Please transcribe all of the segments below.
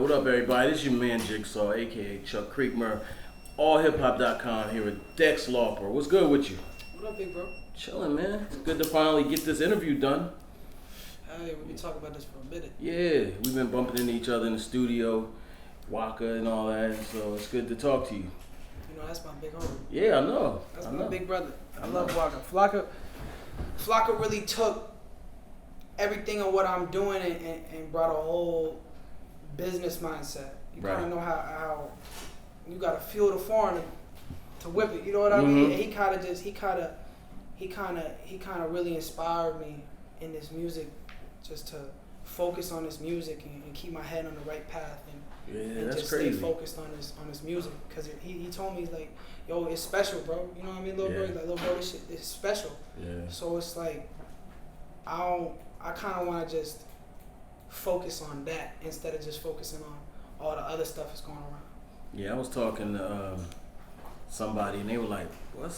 What up, everybody? This is your man Jigsaw, aka Chuck Creekmur, AllHipHop.com here with Dex Lauper. What's good with you? What up, big bro? Chilling, man. It's good to finally get this interview done. Hey, we've been talking about this for a minute. Yeah, we've been bumping into each other in the studio, Waka and all that, so it's good to talk to you. You know, that's my big homie. Yeah, I know. That's my big brother. I love Waka. Flocka really took everything of what I'm doing and brought a whole business mindset. You kind of know how you gotta feel the foreign to whip it. You know what I mean? And he kind of really inspired me in this music, just to focus on this music and keep my head on the right path and that's just crazy. stay focused on this music. Cause he told me, he's like, yo, it's special, bro. You know what I mean, little bro? He's like, little bro, this shit is special. Yeah. So it's like I kind of want to just focus on that instead of just focusing on all the other stuff that's going around. Yeah, I was talking to somebody and they were like, well,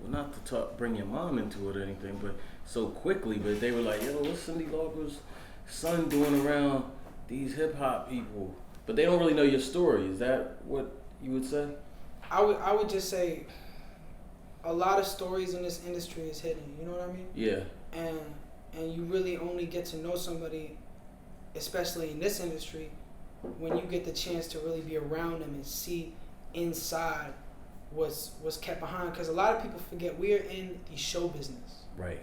not to bring your mom into it or anything, but so quickly, but they were like, yo, what's Cyndi Lauper's son doing around these hip hop people? But they don't really know your story. Is that what you would say? I would just say a lot of stories in this industry is hidden. You know what I mean? Yeah. And you really only get to know somebody, especially in this industry, when you get the chance to really be around them and see inside what's kept behind. Because a lot of people forget we're in the show business. Right.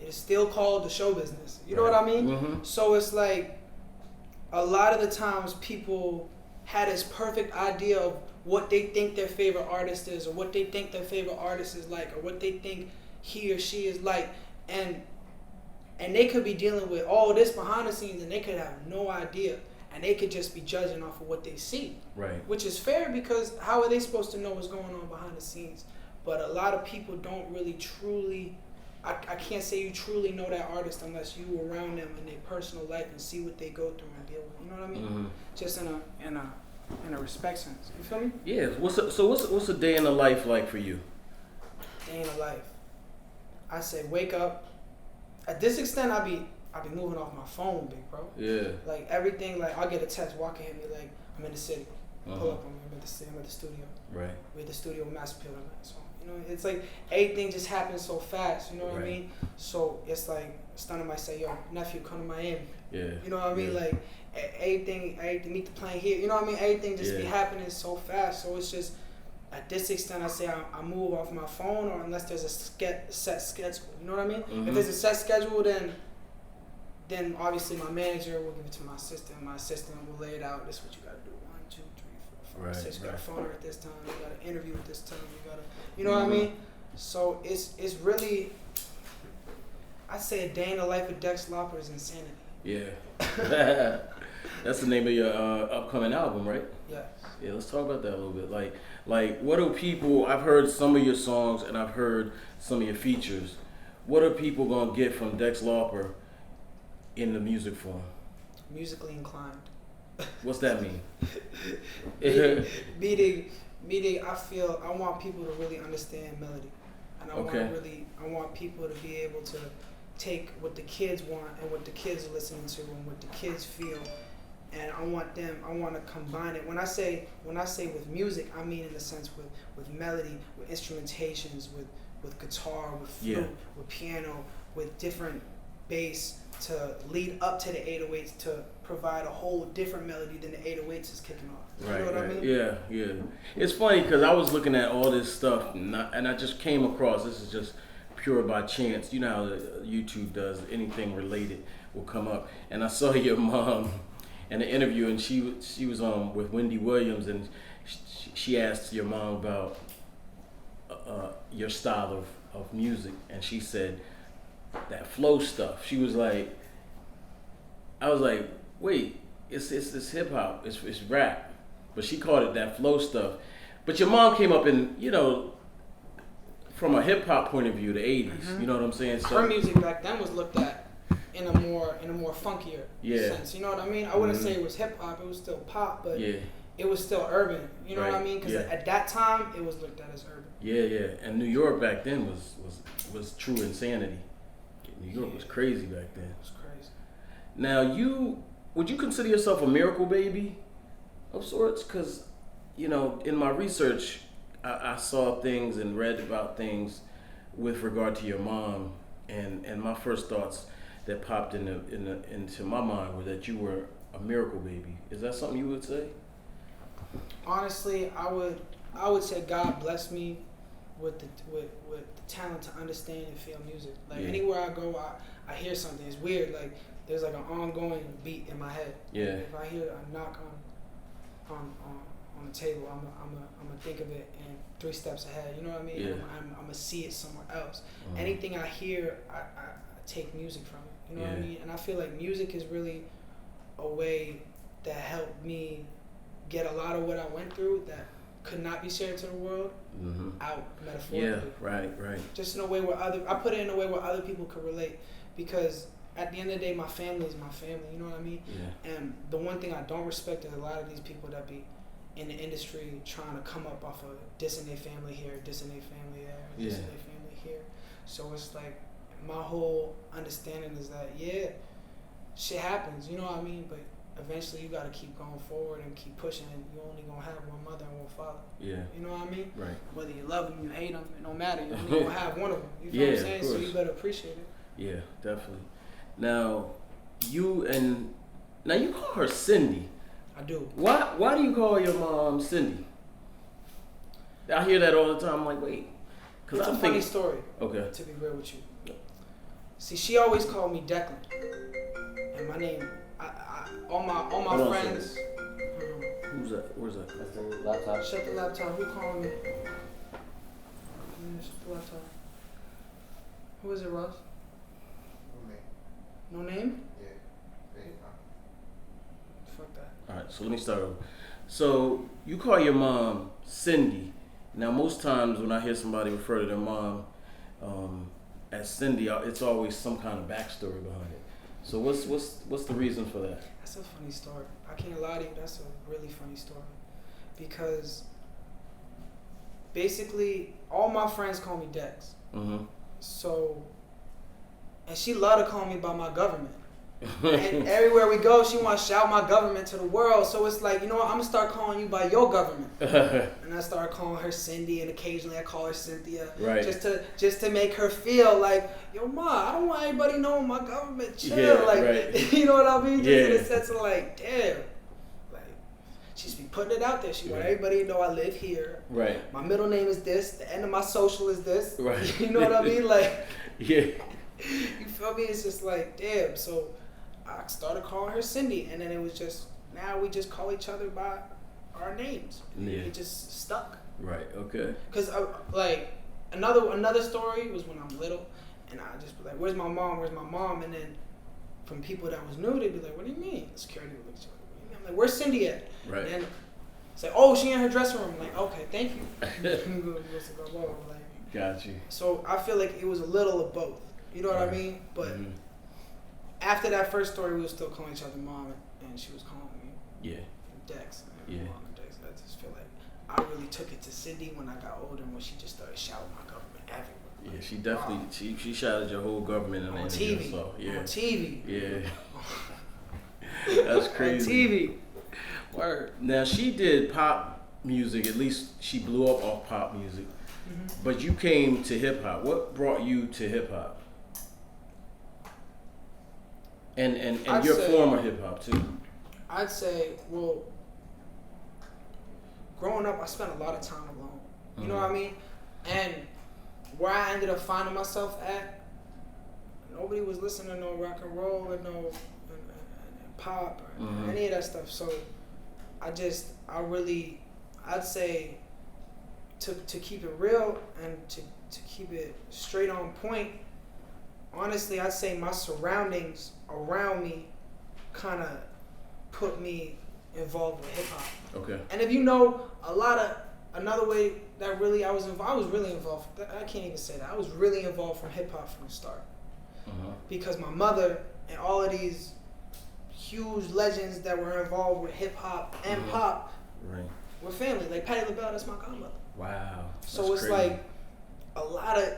It's still called the show business. You know what I mean? Mm-hmm. So it's like a lot of the times people had this perfect idea of what they think their favorite artist is, or what they think their favorite artist is like, or what they think he or she is like, and they could be dealing with all this behind the scenes and they could have no idea, and they could just be judging off of what they see. Right. Which is fair, because how are they supposed to know what's going on behind the scenes? But a lot of people don't really truly, I can't say you truly know that artist unless you around them in their personal life and see what they go through and deal with. You know what I mean? Mm-hmm. Just in a respect sense. You feel me? Yeah. What's a day in the life like for you? Day in the life. I say wake up. At this extent, I be moving off my phone, big bro. Yeah. Like everything, like I'll get a text, Walker hit me like, I'm in the city. Pull up on me. I'm at the studio. Right. We're at the studio with Mass Appeal tonight. So, you know, it's like everything just happens so fast, you know what I mean? So it's like Stunner might say, yo, nephew, come to Miami. Yeah. You know what I mean? Like everything meet the plane here. You know what I mean? Everything just be happening so fast. So it's just, at this extent, I say I move off my phone, or unless there's a set schedule. You know what I mean? Mm-hmm. If there's a set schedule, then obviously my manager will give it to my assistant. My assistant will lay it out. This is what you got to do. 1, 2, 3, 4, 5, 6. You got to phone her at this time. You got to interview at this time. You know what I mean? So it's really, I say a day in the life of Dex Lauper is insanity. Yeah. That's the name of your upcoming album, right? Yes. Yeah, let's talk about that a little bit. Like, what do people? I've heard some of your songs and I've heard some of your features. What are people gonna get from Dex Lauper in the music form? Musically inclined. What's that mean? Meaning, I want people to really understand melody, and I want people to be able to take what the kids want and what the kids are listening to and what the kids feel. And I want to combine it. When I say with music, I mean in the sense with melody, with instrumentations, with guitar, with flute, with piano, with different bass to lead up to the 808s to provide a whole different melody than the 808s is kicking off. You know what I mean? Yeah. It's funny because I was looking at all this stuff and I just came across, this is just pure by chance. You know how YouTube does, anything related will come up. And I saw your mom in an interview, and she was with Wendy Williams, and she asked your mom about your style of music, and she said that flow stuff. She was like, I was like, wait, it's hip hop, it's rap, but she called it that flow stuff. But your mom came up in, you know, from a hip hop point of view, the '80s. Mm-hmm. You know what I'm saying? So her music back then was looked at in a more funkier sense. You know what I mean? I wouldn't say it was hip hop. It was still pop, but it was still urban. You know what I mean? Because at that time, it was looked at as urban. Yeah. And New York back then was true insanity. New York was crazy back then. It was crazy. Now would you consider yourself a miracle baby of sorts? Because, you know, in my research, I saw things and read about things with regard to your mom, and my first thoughts that popped into my mind were that you were a miracle baby. Is that something you would say? Honestly, I would say God blessed me with the talent to understand and feel music. Like anywhere I go, I hear something. It's weird. Like there's like an ongoing beat in my head. Yeah. If I hear a knock on the table, I'm gonna think of it and 3 steps ahead. You know what I mean? Yeah. I'm gonna see it somewhere else. Mm-hmm. Anything I hear, I take music from it. You know what I mean? And I feel like music is really a way that helped me get a lot of what I went through that could not be shared to the world out metaphorically. Yeah, right. Just in a way where I put it in a way where other people could relate, because at the end of the day, my family is my family. You know what I mean? Yeah. And the one thing I don't respect is a lot of these people that be in the industry trying to come up off of dissing their family here, dissing their family there, dissing their family here. So it's like my whole understanding is that shit happens. You know what I mean? But eventually you gotta keep going forward and keep pushing, and you only gonna have one mother and one father. Yeah. You know what I mean? Right. Whether you love them, you hate them, it don't matter. You only gonna have one of them. You feel what I'm saying? So you better appreciate it. Yeah, definitely. Now, you call her Cyndi. I do. Why do you call your mom Cyndi? I hear that all the time. I'm like, wait. It's a funny story. Okay. To be real with you. See, she always called me Declan. And my name, all my friends. Who's that? Where's that? That's the laptop. Shut the laptop. Who calling me? Shut the laptop. Who is it, Ross? No name? Yeah. Fuck that. All right, so let me start over. So you call your mom Cyndi. Now, most times when I hear somebody refer to their mom as Cyndi, it's always some kind of backstory behind it. So what's the reason for that? That's a funny story. I can't lie to you. That's a really funny story, because basically all my friends call me Dex. Mm-hmm. So, and she loved to call me by my government. And everywhere we go, she wants to shout my government to the world. So it's like, you know what, I'm going to start calling you by your government. And I started calling her Cyndi, and occasionally I call her Cynthia. Right. Just to make her feel like, yo, Ma, I don't want everybody knowing my government. Chill. Yeah, like, right. You know what I mean? Just yeah. in the sense of like, damn. Like, she's be putting it out there. She want everybody to know I live here. Right. My middle name is this. The end of my social is this. Right. You know what I mean? Like, yeah. You feel me? It's just like, damn. So I started calling her Cyndi, and then it was just, now we just call each other by our names. Yeah. It just stuck. Right. Okay. Cause like another story was when I'm little, and I just be like, "Where's my mom? Where's my mom?" And then from people that was new, they'd be like, "What do you mean?" The security would look at you. I'm like, "Where's Cyndi at?" Right. And then say, "Oh, she in her dressing room." I'm like, "Okay, thank you." Like, got you. so I feel like it was a little of both. You know what I mean? But after that first story, we were still calling each other mom, and she was calling me Dex. Yeah. Mom and Dex. I just feel like I really took it to Cyndi when I got older, when she just started shouting my government everywhere. Yeah, she definitely she shouted your whole government on TV. So, yeah. On TV. Yeah. That's crazy. On TV. Word. Now she did pop music. At least she blew up off pop music. Mm-hmm. But you came to hip hop. What brought you to hip hop? And your former hip hop too. I'd say, well, growing up, I spent a lot of time alone. You know what I mean? And where I ended up finding myself at, nobody was listening to no rock and roll or no and pop or any of that stuff. So I'd say to keep it real and to keep it straight on point, honestly, I'd say my surroundings around me kind of put me involved with hip hop. Okay. And if you know another way that really I was really involved. I can't even say that. I was really involved from hip hop from the start. Because my mother and all of these huge legends that were involved with hip hop and pop were family. Like Patti LaBelle, that's my godmother. Wow. So it's crazy. Like a lot of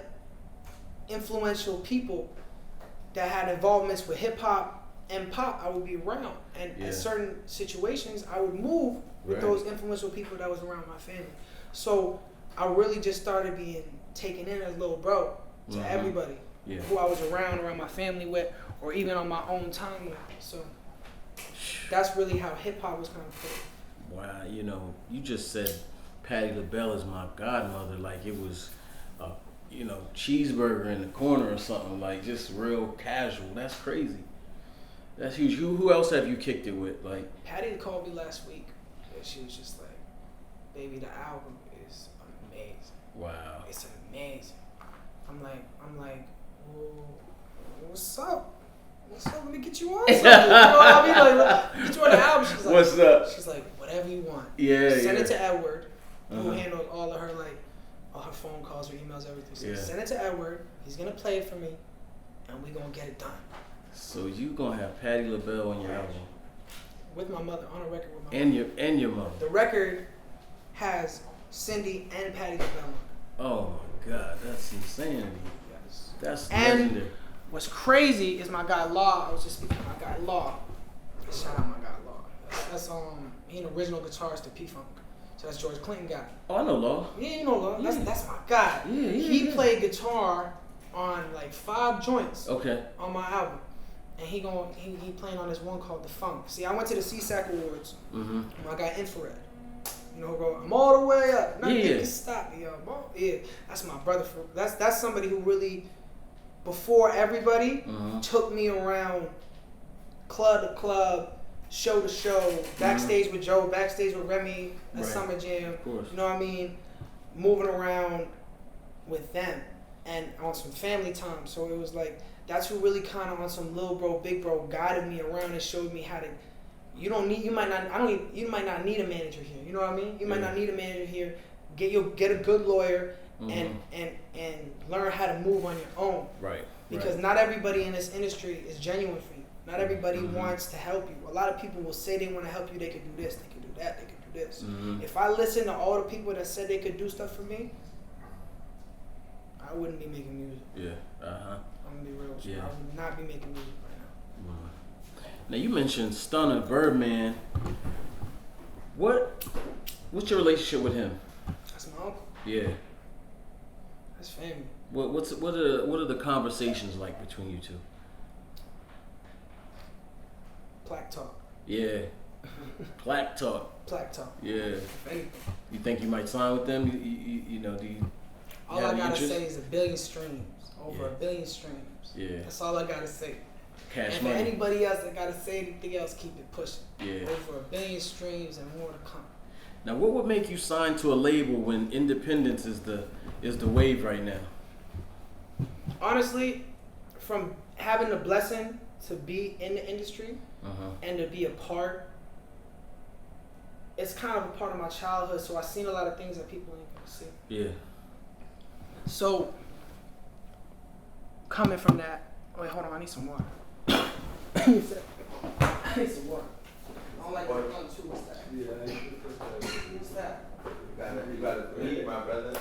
influential people that had involvements with hip hop and pop, I would be around. And in certain situations, I would move with those influential people that was around my family. So I really just started being taken in as little bro to everybody who I was around my family with, or even on my own time with. So that's really how hip hop was kind of put. Wow, you know, you just said Patti LaBelle is my godmother, like it was a, you know, cheeseburger in the corner or something, like just real casual. That's crazy. That's huge. Who else have you kicked it with? Like Patti called me last week, and she was just like, "Baby, the album is amazing. Wow, it's amazing." I'm like, well, what's up? What's up? Let me get you on something. You know what I mean? Like, get you on the album. She's like, what's up? She's like, whatever you want. Yeah, Send it to Edward, who handles all of her all her phone calls, her emails, everything. So send it to Edward. He's gonna play it for me, and we gonna get it done. So you gonna have Patti LaBelle on your album? With my mother, on a record with my mother. And your mother. The record has Cyndi and Patti LaBelle. Oh my God, that's insanity. Yes. That's and legendary. What's crazy is my guy Law. I was just speaking to my guy Law. Shout out my guy Law. That's he an original guitarist to P-Funk. So that's George Clinton guy. Oh, I know Law. Yeah, you know Law. Yeah. That's my guy. Yeah, he played guitar on like 5 joints. Okay. On my album. And he playing on this one called The Funk. See, I went to the CSAC Awards. My guy Infrared. You know, bro, I'm all the way up. Nothing can stop me, yo. Bro. Yeah, that's my brother. That's somebody who really, before everybody, took me around club to club, show to show, backstage with Joe, backstage with Remy at Summer Jam. Of course. You know what I mean? Moving around with them and on some family time. So it was like, that's who really kind of on some little bro, big bro guided me around and showed me how to. You might not need a manager here. You know what I mean? You might not need a manager here. Get a good lawyer and learn how to move on your own. Right. Because not everybody in this industry is genuine for you. Not everybody wants to help you. A lot of people will say they want to help you. They could do this. They could do that. They could do this. If I listen to all the people that said they could do stuff for me, I wouldn't be making music. Yeah. I'm gonna be real with you. I would not be making music right now. Now you mentioned Stunner Birdman. What's your relationship with him? That's my uncle. Yeah. That's family. What are the conversations like between you two? Plaque talk. Yeah. Plaque talk. Plaque talk. Yeah. If anything. You think you might sign with them? You know, do you? All I gotta say is 1 billion streams. Over 1 billion streams. Yeah. That's all I gotta say. Cash and money. for anybody else that gotta say anything else, keep it pushing. Yeah. Over 1 billion streams and more to come. Now, what would make you sign to a label when independence is the wave right now? Honestly, from having the blessing to be in the industry and to be a part, it's kind of a part of my childhood. So I've seen a lot of things that people ain't gonna see. Yeah. So coming from that, wait, hold on, I need some water. I need some water. I don't like that one too. What's that? Yeah, What's that? You gotta breathe, my brother.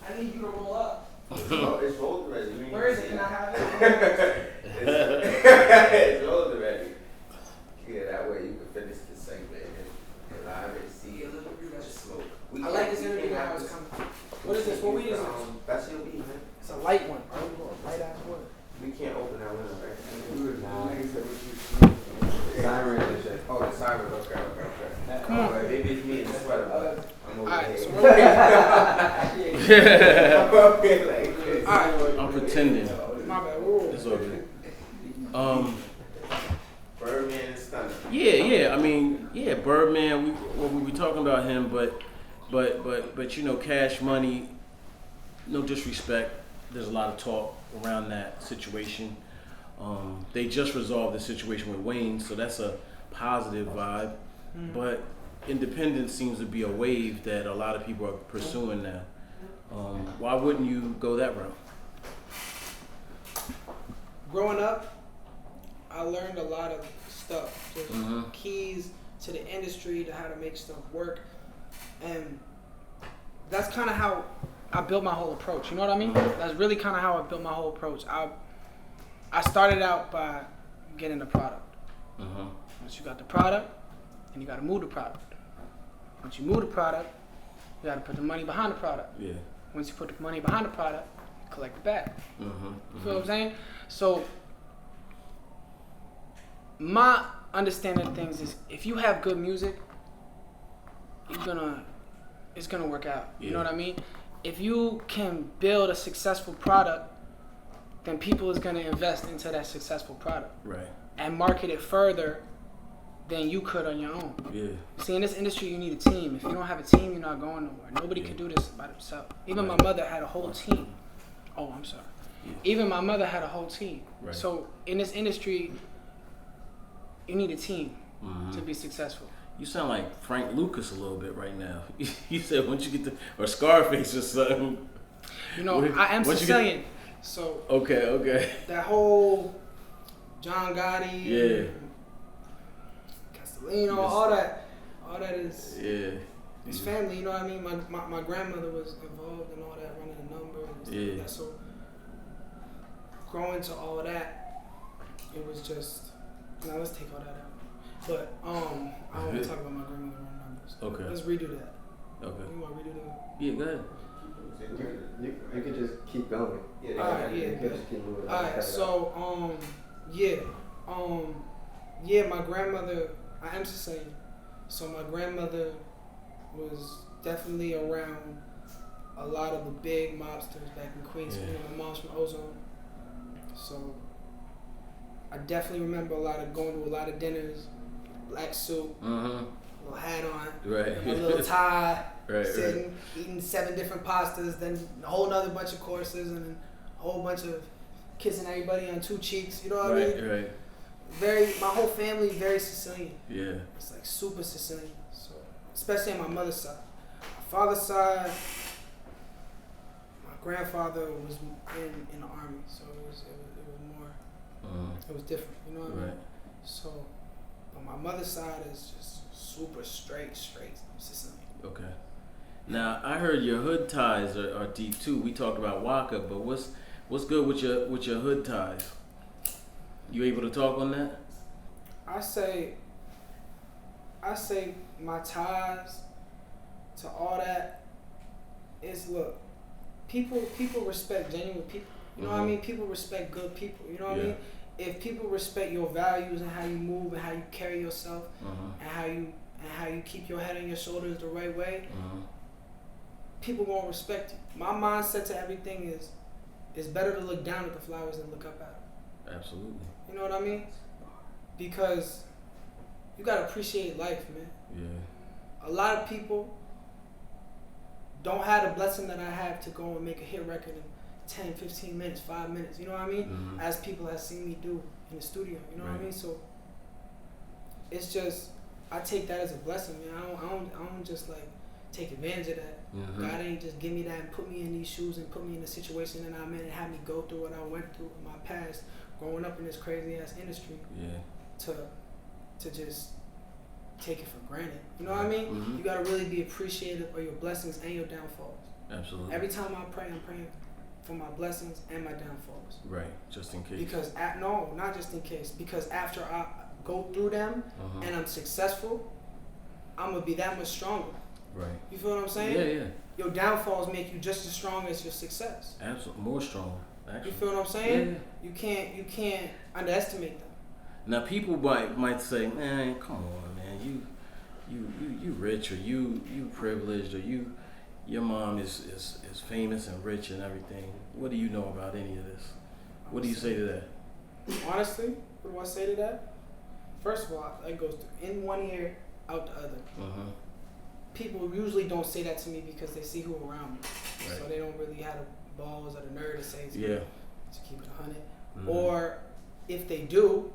I need you to roll up. It's rolled already. Where is it? Can I have it? It's rolled already. Yeah, that way you can finish the segment and I already see it. Just smoke. I like this interview how it's coming. What is this? What weed is this? That's your weed, man. It's a light one. Light ass one. We can't open that window, right? The siren and shit. Oh, the siren. Okay. Come on. Maybe it's me in the sweater, but I'm over Alright, here. so we're I'm up here like this. Alright. I'm pretending. My bad. We're It's okay. Birdman and Stunner. Yeah. I mean, Birdman. We talking about him, but you know, Cash Money. No disrespect. There's a lot of talk around that situation. They just resolved the situation with Wayne, so that's a positive vibe. But independence seems to be a wave that a lot of people are pursuing now. Why wouldn't you go that route? growing up, I learned a lot of stuff, just keys to the industry, to how to make stuff work, and that's kind of how I built my whole approach. You know what I mean? That's really kind of how I built my whole approach. I started out by getting the product. Once you got the product, then you got to move the product. Once you move the product, you got to put the money behind the product. Yeah. Once you put the money behind the product, you collect the bag. You feel what I'm saying? So my understanding of things is, if you have good music, it's gonna work out. You know what I mean? If you can build a successful product, then people is gonna invest into that successful product. Right. And market it further than you could on your own. Yeah. See, in this industry, you need a team. If you don't have a team, you're not going nowhere. Nobody can do this by themselves. Even my mother had a whole team. Oh, I'm sorry. Yeah. Even my mother had a whole team. Right. So in this industry, you need a team to be successful. You sound like Frank Lucas a little bit right now. You said once you get or Scarface or something. You know, I am Sicilian, so okay. That whole John Gotti, Castellino, all that is it's family. You know what I mean? My grandmother was involved in all that, running the numbers and stuff like that. So growing to all that, it was just. Now let's take all that out. But I don't want to talk about my grandmother running numbers. Okay. Let's redo that. Okay. You want to redo that? Yeah, go ahead. You can just keep going. Yeah, all right, yeah, good. Just keep moving. All right, so my grandmother. I am Sicilian, so my grandmother was definitely around a lot of the big mobsters back in Queens. You know, my mom's from Ozone, so I definitely remember going to a lot of dinners, black suit, little hat on, my little tie, sitting, eating 7 different pastas, then a whole nother bunch of courses, and then a whole bunch of kissing everybody on 2 cheeks. You know what I mean? Right. My whole family very Sicilian. Yeah. It's like super Sicilian. So especially on my mother's side. My father's side, my grandfather was in the army, so it was more. It was different, you know what I mean? So, on my mother's side is just super straight Sicilian. Okay. Now I heard your hood ties are deep too. We talked about Waka, but what's good with your hood ties? You able to talk on that? I say my ties to all that is, look, people respect genuine people. You know what I mean? People respect good people. You know what I mean? If people respect your values and how you move and how you carry yourself and how you keep your head on your shoulders the right way, people won't respect you. My mindset to everything is, it's better to look down at the flowers than look up at them. Absolutely. You know what I mean? Because you gotta appreciate life, man. Yeah. A lot of people don't have the blessing that I have to go and make a hit record in 10, 15 minutes, 5 minutes, you know what I mean? As people have seen me do in the studio, you know what I mean? So it's just, I take that as a blessing, man. I don't just like take advantage of that. God ain't just give me that and put me in these shoes and put me in the situation that I'm in and have me go through what I went through in my past, growing up in this crazy ass industry. To just take it for granted. You know what I mean? You gotta really be appreciative of your blessings and your downfalls. Absolutely. Every time I pray, I'm praying for my blessings and my downfalls. Right, just in case. Because no, not just in case. Because after I go through them and I'm successful, I'm gonna be that much stronger. Right. You feel what I'm saying? Yeah. Your downfalls make you just as strong as your success. Absolutely, more strong. Actually. You feel what I'm saying? Yeah. You can't underestimate them. Now people might say, man, come on, man, you rich, or you privileged, or your mom is famous and rich and everything. What do you know about any of this? What do you say to that? Honestly, what do I say to that? First of all, that goes in one ear, out the other. People usually don't say that to me because they see who around me, so they don't really have the balls or the nerve to say it to me, to keep it 100. Or if they do,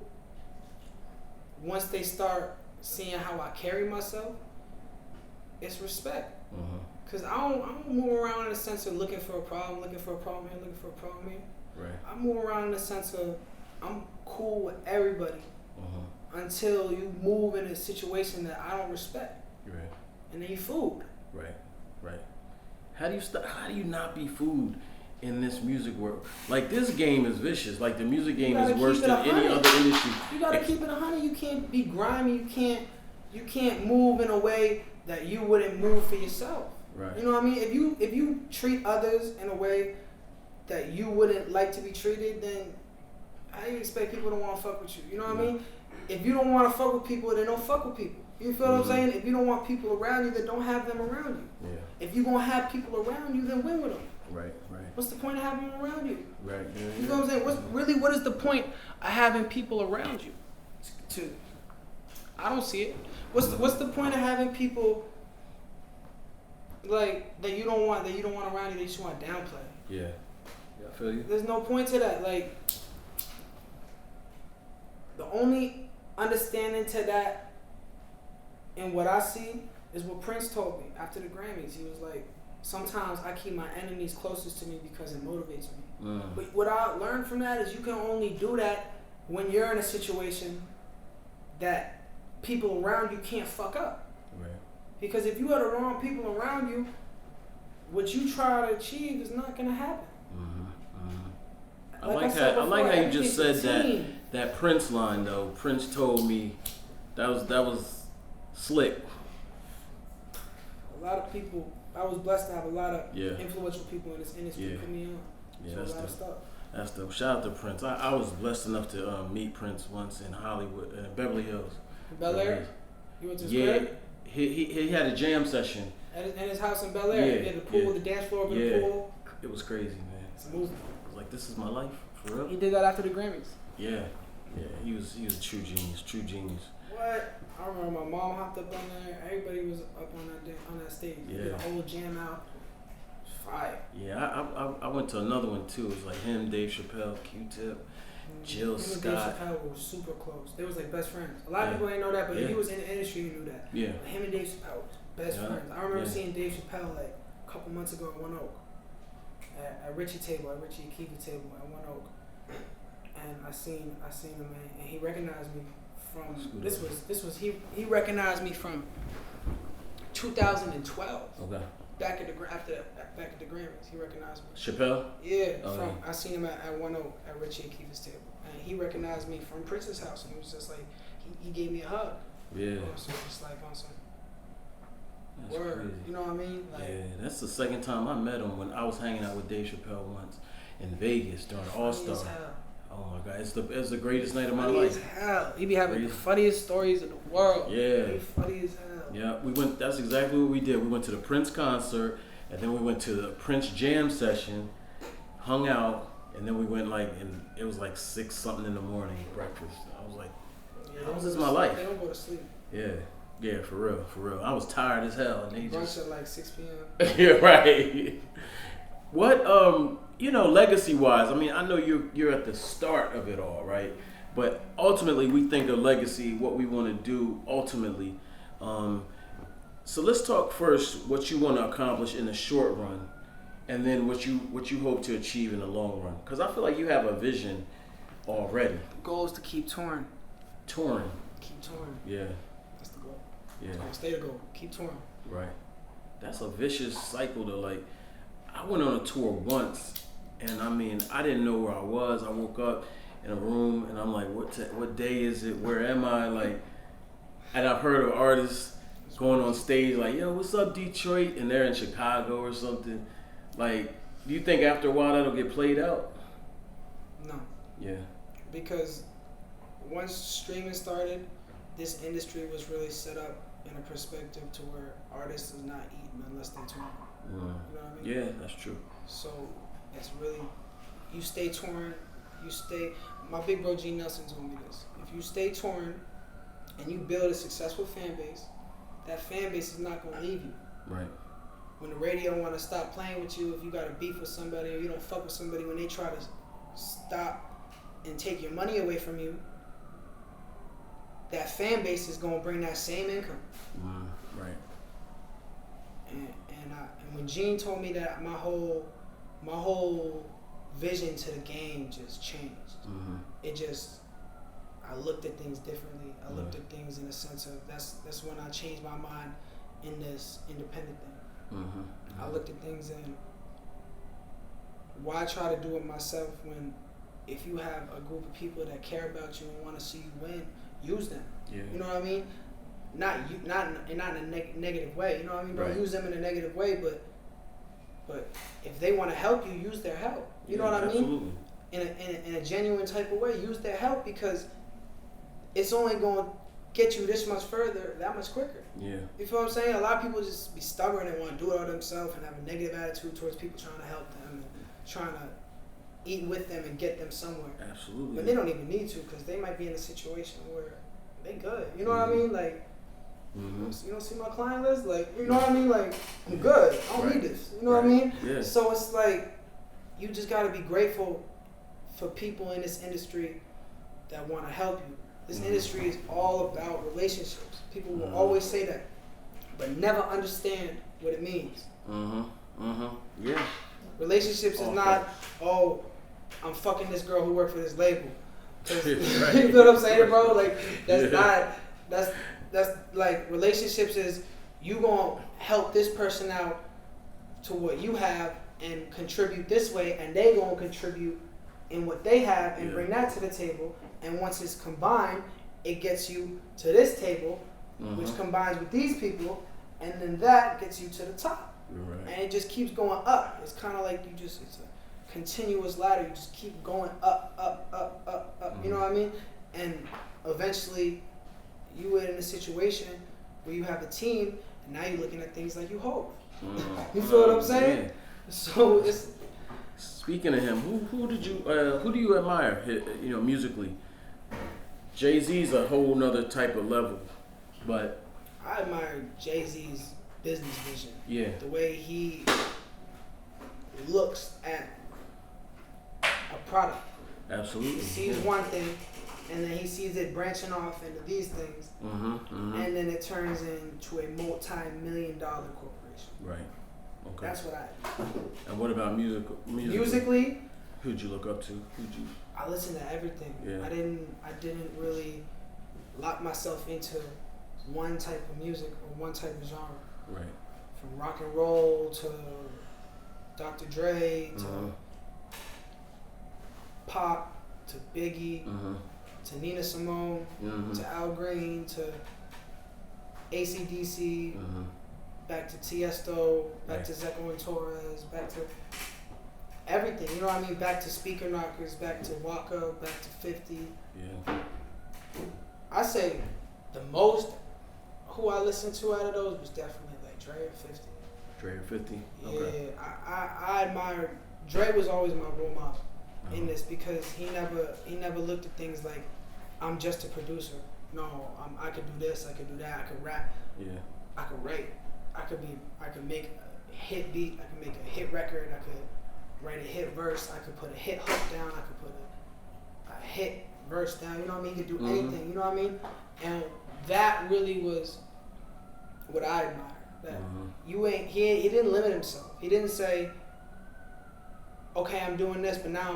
once they start seeing how I carry myself, it's respect. Cause I don't move around in the sense of looking for a problem here, looking for a problem here. Right. I move around in the sense of I'm cool with everybody until you move in a situation that I don't respect. Right. And then you food. Right. How do you not be food in this music world. Like, this game is vicious. Like, the music game is worse than any 100. other industry. You gotta keep it 100. You can't be grimy. You can't move in a way that you wouldn't move for yourself. Right. You know what I mean? If you treat others in a way that you wouldn't like to be treated, then how do you expect people to want to fuck with you? You know what I mean? If you don't want to fuck with people, then don't fuck with people. You feel what I'm saying? If you don't want people around you, then don't have them around you. Yeah. If you're gonna have people around you, then win with them. Right. What's the point of having them around you? Right. Yeah, You know what I'm saying? What is the point of having people around you? I don't see it. What's the point of having people like that you don't want around you, that you just want to downplay? Yeah, I feel you. There's no point to that. Like, the only understanding to that in what I see is what Prince told me after the Grammys. He was like, sometimes I keep my enemies closest to me because it motivates me. But what I learned from that is you can only do that when you're in a situation that people around you can't fuck up. Right. Because if you have the wrong people around you, what you try to achieve is not gonna happen. I like how you just said that Prince line though. Prince told me that was slick. A lot of people. I was blessed to have a lot of influential people in this industry put me on. Yeah, so a lot of stuff. That's dope. Shout out to Prince. I was blessed enough to meet Prince once in Hollywood, Beverly Hills. Bel Air? You went to his crib? He had a jam session. At his house in Bel Air? Yeah. He had the pool, the dance floor over the pool? It was crazy, man. It's a movie. I was like, this is my life, for real. He did that after the Grammys? Yeah. He was a true genius. What? I remember my mom hopped up on there. Everybody was up on that stage. Yeah. Did a whole jam out. It was fire. Yeah, I went to another one too. It was like him, Dave Chappelle, Q-Tip, Jill him Scott. Dave Chappelle were super close. They was like best friends. A lot of people ain't know that, but he was in the industry who knew that. Yeah. But him and Dave Chappelle was best friends. I remember seeing Dave Chappelle like a couple months ago at One Oak. At Richie Akiva table at One Oak. And I seen him, man, and he recognized me from he recognized me from 2012. Okay. Back at the Grammys, he recognized me. Chappelle? Yeah, I seen him at One Oak at Richie Akiva's table, and he recognized me from Prince's house, and he was just like, he gave me a hug. Yeah. So just like on some word, crazy. You know what I mean? Like, yeah, that's the second time I met him, when I was hanging out with Dave Chappelle once in Vegas during All-Star. Oh my God, it's the greatest night of my life. Funny as hell. He be having the funniest stories in the world. Yeah. He funny as hell. Yeah, that's exactly what we did. We went to the Prince concert, and then we went to the Prince jam session, hung out, and then we went and it was like 6 something in the morning, breakfast. I was like, how is this my life? They don't go to sleep. Yeah, for real. I was tired as hell, and they brunch at like 6 p.m. Yeah, right. What legacy wise, I mean, I know you're at the start of it all, right? But ultimately, we think of legacy, what we want to do ultimately. So let's talk first what you want to accomplish in the short run, and then what you hope to achieve in the long run. Because I feel like you have a vision already. The goal is to keep touring. Touring. Keep touring. Yeah. That's the goal. Yeah. It's gonna stay the goal. Keep touring. Right. That's a vicious cycle to like. I went on a tour once, and I mean, I didn't know where I was. I woke up in a room, and I'm like, what day is it? Where am I? Like, and I've heard of artists going on stage like, yo, what's up, Detroit? And they're in Chicago or something. Like, do you think after a while that'll get played out? No. Yeah. Because once streaming started, this industry was really set up in a perspective to where artists is not eating unless they tour. You know what I mean? Yeah, that's true. So it's really, you stay touring, my big bro G Nelson told me this. If you stay touring and you build a successful fan base, that fan base is not going to leave you. Right. When the radio want to stop playing with you, if you got a beef with somebody or you don't fuck with somebody, when they try to stop and take your money away from you, that fan base is going to bring that same income. Right. And when Gene told me that, my whole vision to the game just changed. It just, I looked at things differently. I looked at things in a sense of that's when I changed my mind in this independent thing. I looked at things in why try to do it myself when if you have a group of people that care about you and want to see you win, use them. Yeah. You know what I mean? Not in a negative way. You know what I mean? Don't use them in a negative way, but if they want to help you, use their help. You know what I mean? In a genuine type of way, use their help because it's only going to get you this much further, that much quicker. Yeah. You feel what I'm saying? A lot of people just be stubborn and want to do it all themselves and have a negative attitude towards people trying to help them and trying to eat with them and get them somewhere. Absolutely. But they don't even need to because they might be in a situation where they good. You know what I mean? Like, you don't see my client list? Like, you know what I mean? Like, I'm good. I don't need this. You know what I mean? Yeah. So it's like, you just got to be grateful for people in this industry that want to help you. This industry is all about relationships. People will always say that, but never understand what it means. Yeah. Relationships is not, oh, I'm fucking this girl who worked for this label. Right. You feel what I'm saying, bro? Like, that's not, that's like, relationships is you gonna help this person out to what you have and contribute this way, and they gonna contribute in what they have and bring that to the table. And once it's combined, it gets you to this table, which combines with these people, and then that gets you to the top. Right. And it just keeps going up. It's kind of like it's a continuous ladder. You just keep going up, up, up, up, up. You know what I mean? And eventually, you are in a situation where you have a team, and now you're looking at things like you hope. You feel what I'm saying? Yeah. So it's. Speaking of him, who do you admire? You know, musically. Jay-Z's a whole nother type of level, but I admire Jay-Z's business vision. Yeah. The way he looks at a product. Absolutely. He sees one thing, and then he sees it branching off into these things, and then it turns into a multi-million-dollar corporation. Right. Okay. That's what I. And what about musically? Who'd you look up to? I listen to everything. Yeah. I didn't really lock myself into one type of music or one type of genre. Right. From rock and roll to Dr. Dre to pop to Biggie to Nina Simone to Al Green to AC/DC, back to Tiesto, back to Zeko and Torres, back to everything, you know what I mean? Back to Speaker Knockers, back to Waka, back to 50. Yeah. I say the most who I listened to out of those was definitely like Dre or 50. Dre or 50? Yeah, Okay. I admire, Dre was always my role model in this because he never looked at things like, I'm just a producer. No, I could do this, I could do that, I could rap, I could write, I could make a hit beat, I could make a hit record, I could write a hit verse, I could put a hit hook down, I could put a hit verse down, you know what I mean? He could do anything, you know what I mean? And that really was what I admire. That he didn't limit himself. He didn't say, okay, I'm doing this, but now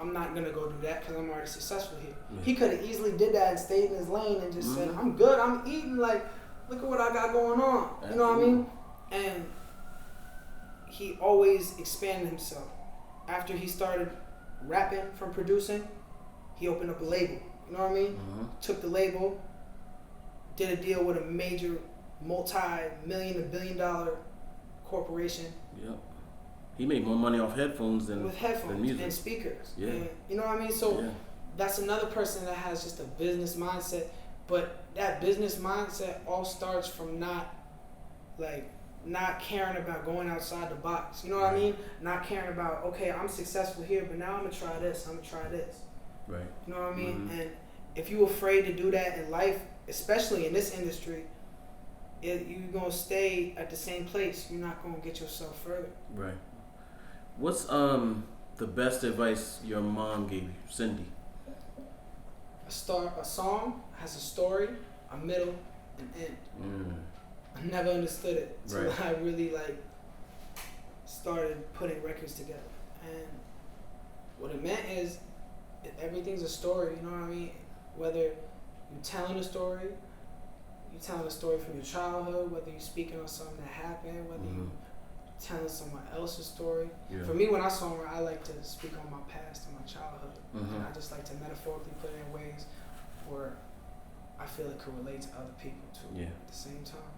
I'm not gonna go do that because I'm already successful here. Yeah. He could have easily did that and stayed in his lane and just said, I'm good, I'm eating, like, look at what I got going on. Absolutely. You know what I mean? And he always expanded himself. After he started rapping from producing, he opened up a label. You know what I mean? Took the label, did a deal with a major multi-million to billion-dollar corporation. Yep. He made more money off headphones than music and speakers. Yeah. And, you know what I mean? So that's another person that has just a business mindset. But that business mindset all starts from not caring about going outside the box. You know what I mean? Not caring about, okay, I'm successful here, but now I'm going to try this, I'm going to try this. Right. You know what I mean? And if you're afraid to do that in life, especially in this industry, you're going to stay at the same place. You're not going to get yourself further. Right. What's the best advice your mom gave you, Cyndi? A song has a story, a middle, and end. I never understood it until I really started putting records together. And what it meant is everything's a story, you know what I mean? Whether you're telling a story from your childhood, whether you're speaking on something that happened, whether you're telling someone else's story. Yeah. For me, when I songwrite, I like to speak on my past and my childhood. Mm-hmm. And I just like to metaphorically put it in ways where I feel it could relate to other people too at the same time.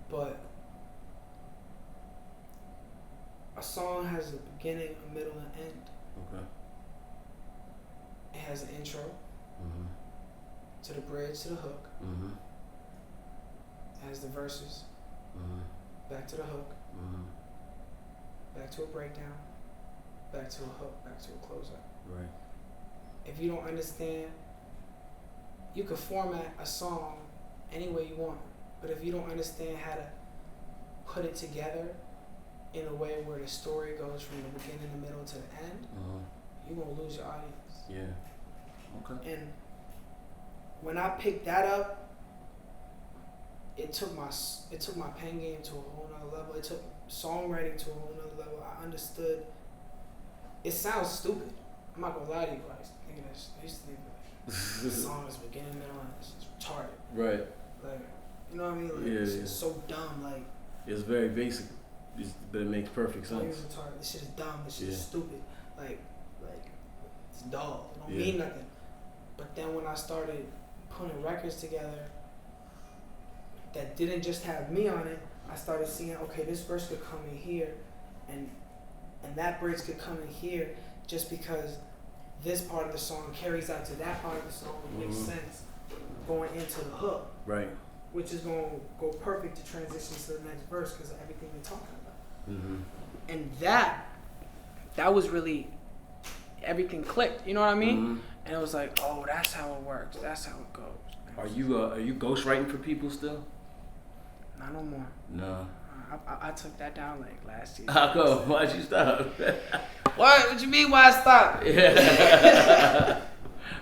But a song has a beginning, a middle, and end. Okay. It has an intro to the bridge, to the hook. It has the verses, back to the hook, back to a breakdown, back to a hook, back to a closeout. Right. If you don't understand, you can format a song any way you want, but if you don't understand how to put it together in a way where the story goes from the beginning, the middle to the end, you're gonna lose your audience. Yeah. Okay. And when I picked that up, it took my pen game to a whole nother level. It took songwriting to a whole nother level. I understood. It sounds stupid. I'm not gonna lie to you. I used to think like, this song is beginning, middle, and it's retarded. Right. Like, you know what I mean? Like, it's so dumb. Like, it's very basic, but it makes perfect sense. It's retarded. This shit is dumb. This shit is stupid. Like it's dull. It don't mean nothing. But then when I started putting records together that didn't just have me on it, I started seeing, okay, this verse could come in here, and that bridge could come in here, just because this part of the song carries out to that part of the song, which makes sense going into the hook. Right. Which is going to go perfect to transition to the next verse because of everything we're talking about. And that was really, everything clicked, you know what I mean? And it was like, oh, that's how it works. That's how it goes. Are you ghostwriting for people still? Not no more. No. I took that down like last year. How come? Why'd you stop? What you mean why I stopped? Yeah.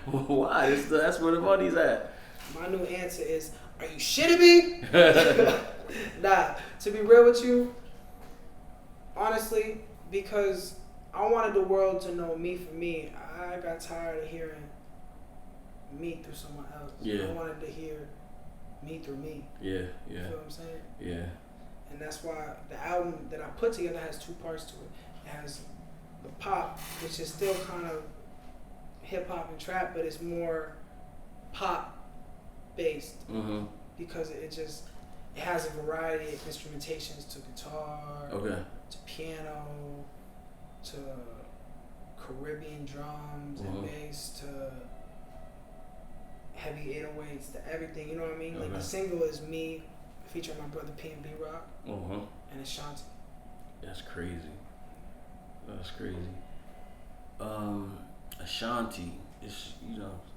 Why? That's where the money's at. My new answer is, are you shitting me? Nah, to be real with you, honestly, because I wanted the world to know me for me. I got tired of hearing me through someone else. Yeah. I wanted to hear me through me. Yeah, yeah. You know what I'm saying? Yeah. And that's why the album that I put together has two parts to it. It has the pop, which is still kind of hip hop and trap, but it's more pop based because it has a variety of instrumentations, to guitar, to piano, to Caribbean drums and bass, to heavy 808s, to everything. You know what I mean? Like the single is me featuring my brother P and B Rock, and it's Shanti. That's crazy. That's crazy. Ashanti, is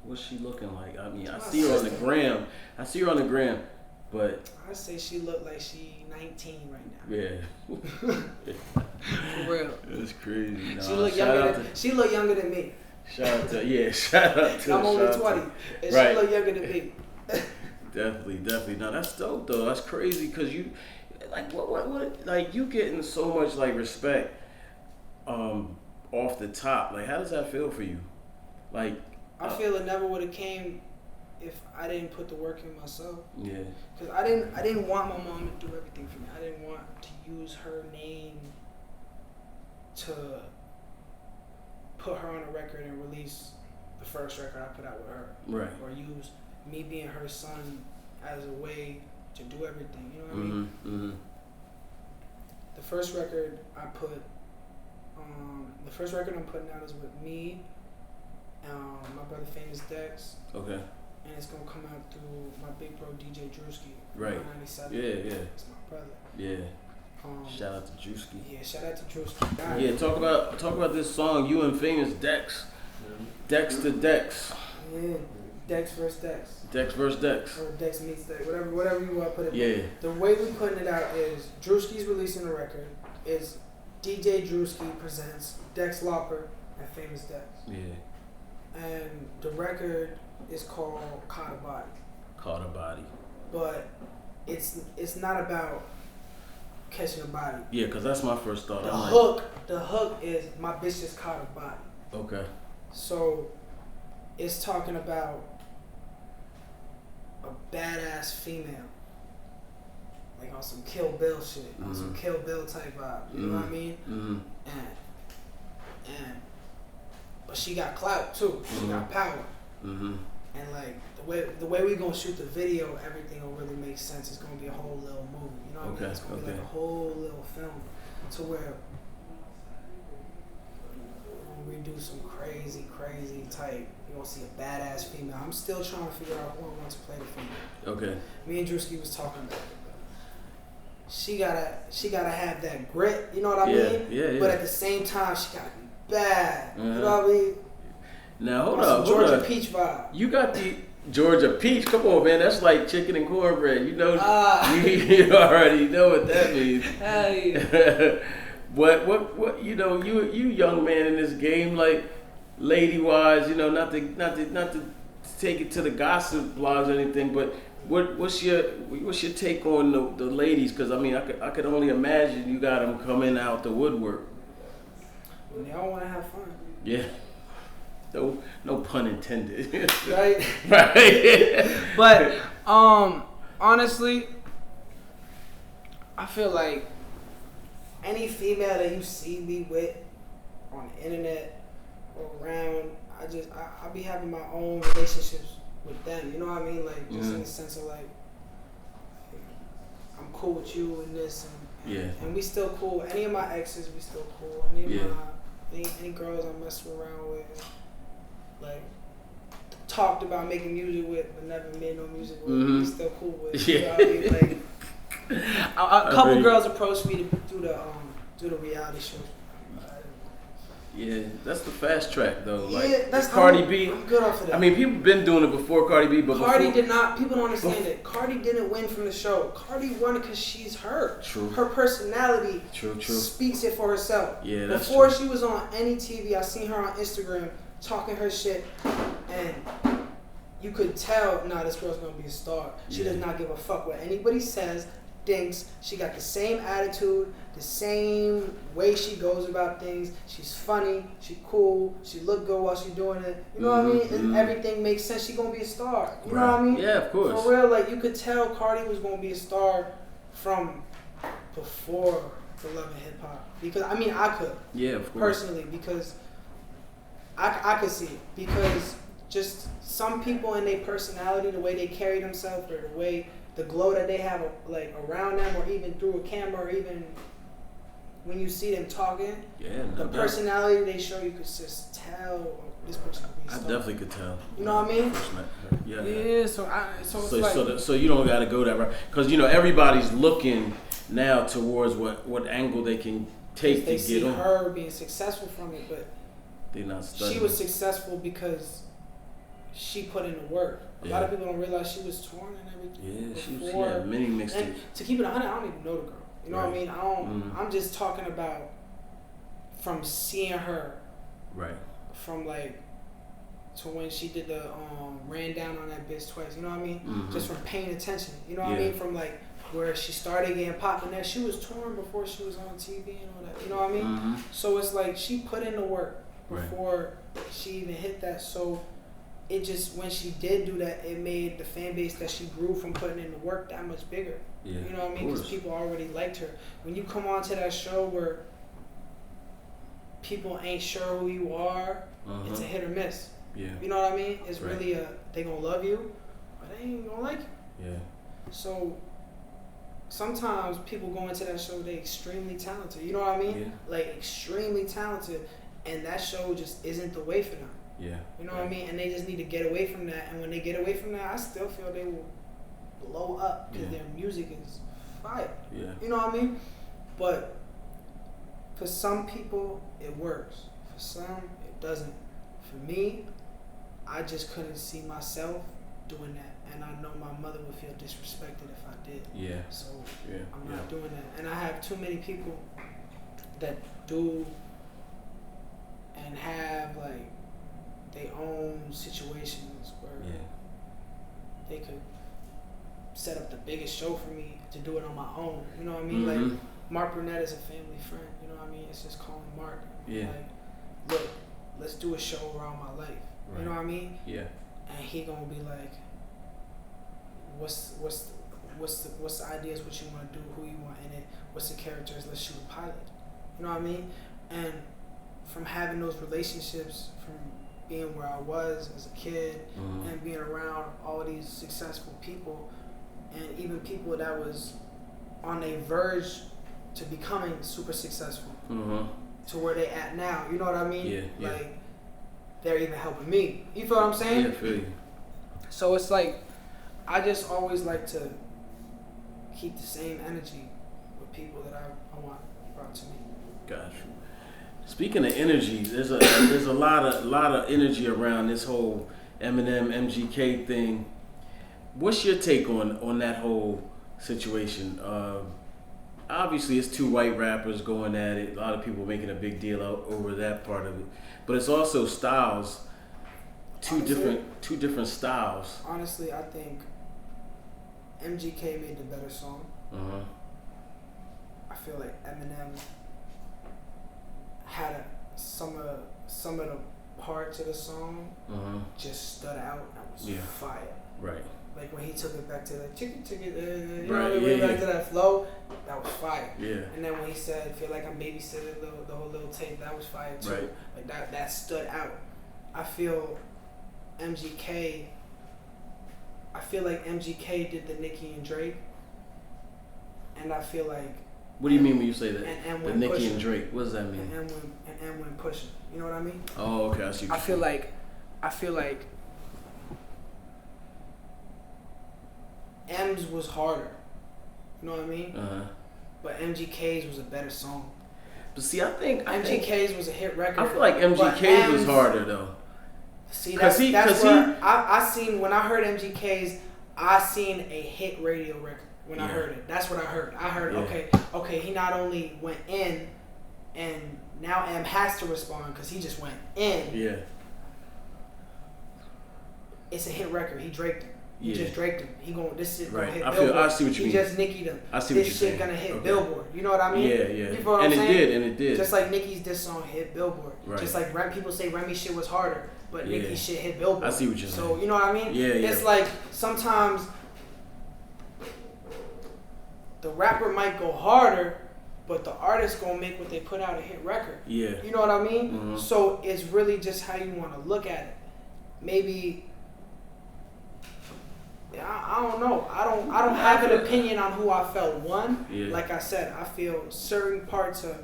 what's she looking like? I mean, I see her on the gram. But I say she look like she 19 right now. Yeah. For real. That's crazy. She look younger than me. Shout out to I'm only 20. And she look younger than me. Definitely. No, that's dope though. That's crazy because you, like, what, like, you getting so much like respect, off the top. Like, how does that feel for you? Like, I feel it never would have came if I didn't put the work in myself. Yeah. Because I didn't want my mom to do everything for me. I didn't want to use her name to put her on a record and release the first record I put out with her. Right. Or use me being her son as a way to do everything. You know what I mean? The first record I put, the first record I'm putting out is with me, my brother Famous Dex. Okay. And it's gonna come out through my big bro DJ Drewski. Right. 97. Yeah. It's my brother. Yeah. Shout out to Drewski. Yeah, shout out to Drewski. Yeah, talk about this song, you and Famous Dex. Dex to Dex. Yeah. Dex versus Dex. Dex versus Dex. Or Dex meets Dex. Whatever you want to put it. Yeah. The way we putting it out is Drewski's releasing a record. Is DJ Drewski presents Dex Lauper and Famous Dex. Yeah. And the record is called Caught a Body. Caught a Body. But it's not about catching a body. Yeah, because that's my first thought. The hook is my bitch just caught a body. Okay. So it's talking about a badass female like on some Kill Bill shit, on some Kill Bill type vibe. You know what I mean? And but she got clout too. She got power. And like the way we gonna shoot the video, everything will really make sense. It's gonna be a whole little movie. You know what I mean? It's gonna be like a whole little film to where we do some crazy type. You gonna see a badass female. I'm still trying to figure out who I want to play the female. Okay. Me and Drewski was talking about it. She gotta have that grit. You know what I mean? Yeah. But at the same time, she gotta be bad. You know what I mean? Now hold up, Georgia Peach vibe. You got the Georgia Peach. Come on, man. That's like chicken and cornbread. You know, you already know what that means. Hey. What? You know, you young man in this game, like lady wise. You know, not to take it to the gossip blogs or anything, but what's your take on the ladies? Because I mean, I could only imagine you got them coming out the woodwork. When they all want to have fun. Yeah. No pun intended. Right. Right. But honestly, I feel like any female that you see me with on the internet or around, I be having my own relationships with them. You know what I mean? Like just in the sense of like I'm cool with you and this and we still cool. Any of my exes, we still cool. Any girls I messed around with, like talked about making music with, but never made no music with. We still cool with. You know what I mean? Like a couple girls approached me to do the reality show. Yeah, that's the fast track though. Like yeah, that's Cardi B. I'm good off of that. I mean, people been doing it before Cardi B, but Cardi did not. People don't understand it. Cardi didn't win from the show. Cardi won because she's her. True. Her personality. True. Speaks it for herself. Yeah, that's Before true. she was on any TV, I seen her on Instagram talking her shit, and you could tell, this girl's gonna be a star. She does not give a fuck what anybody says, thinks. She got the same attitude, the same way she goes about things. She's funny, she cool, she look good while she's doing it. You know what I mean? And everything makes sense. She gonna be a star. You know what I mean? Yeah, of course. For real, like you could tell Cardi was gonna be a star from before the Love and Hip Hop. Because I could. Yeah, of course. Personally, because I could see it. Because just some people and their personality, the way they carry themselves, or the glow that they have like around them, or even through a camera, or even when you see them talking, the personality they show, you could just tell this person could be a star. I definitely could tell. You know what I mean? Yeah. So so you don't got to go that route, because everybody's looking now towards what angle they can take to get on. They see her being successful from it, but they're not studying. She was successful because she put in the work. A lot of people don't realize she was touring and everything. Yeah, she had many mixtapes. And to keep it 100, I don't even know the girl. You know what I mean? I'm just talking about from seeing her. Right. From like to when she did the ran down on that bitch twice. You know what I mean? Just from paying attention. You know what I mean? From like where she started getting popping there. She was touring before she was on TV and all that. You know what I mean? So it's like she put in the work before she even hit that. So it just, when she did do that, it made the fan base that she grew from putting in the work that much bigger. Yeah, you know what I mean? Because people already liked her. When you come on to that show where people ain't sure who you are, it's a hit or miss. Yeah. You know what I mean? It's really they gonna love you, or they ain't gonna like you. Yeah. So sometimes people go into that show, they extremely talented. You know what I mean? Yeah. Like extremely talented, and that show just isn't the way for them. Yeah. You know what I mean? And they just need to get away from that. And when they get away from that, I still feel they will blow up because their music is fire. Yeah. You know what I mean? But for some people, it works. For some, it doesn't. For me, I just couldn't see myself doing that. And I know my mother would feel disrespected if I did. Yeah. So I'm not doing that. And I have too many people that do and have like their own situations where they could set up the biggest show for me to do it on my own. You know what I mean? Like Mark Burnett is a family friend. You know what I mean? It's just calling Mark. Yeah. Like, look, let's do a show around my life. Right. You know what I mean? Yeah. And he gonna be like, what's what's the ideas, what you want to do, who you want in it, what's the characters, let's shoot a pilot. You know what I mean? And from having those relationships, from being where I was as a kid, and being around all these successful people, and even people that was on a verge to becoming super successful, to where they at now. You know what I mean? Yeah. Like, they're even helping me. You feel what I'm saying? Yeah, I feel you. So it's like, I just always like to keep the same energy with people that I want brought to me. Got you. Speaking of energy, there's a lot of energy around this whole Eminem MGK thing. What's your take on that whole situation? Obviously, it's two white rappers going at it. A lot of people making a big deal over that part of it, but it's also styles. Two different styles. Honestly, I think MGK made the better song. I feel like Eminem had some of the parts of the song just stood out and was fire. Right. Like when he took it back to the chicken, back to that flow, that was fire. Yeah. And then when he said, "Feel like I'm babysitting the whole little tape," that was fire too. Right. Like that stood out. I feel like MGK did the Nicki and Drake, and I feel like. What do you mean when you say that? And the Nicki and Drake. What does that mean? And when pushing, you know what I mean? Oh, okay. I see. I feel like M's was harder. You know what I mean? But MGK's was a better song. But see, I think MGK's was a hit record. I feel like MGK's was harder though. See, that's where I seen when I heard MGK's, I seen a hit radio record when I heard it. That's what I heard. I heard okay. He not only went in, and now M has to respond because he just went in. Yeah. It's a hit record. He draked him. He just draked him. He going this shit gonna hit I Billboard. I see what you mean. He just Nicki'd him. I see this what you're shit saying. Gonna hit Billboard. You know what I mean? Yeah. You feel what I'm saying? And it did. Just like Nicki's diss song hit Billboard. Right. Just like people say Remy's shit was harder, but Nicki's shit hit Billboard. I see what you're saying. So you know what I mean? Yeah. It's like sometimes the rapper might go harder, but the artist gonna make what they put out a hit record. Yeah. You know what I mean? So it's really just how you want to look at it. Maybe. I don't know. I don't have an opinion on who I felt won. Like I said, I feel certain parts of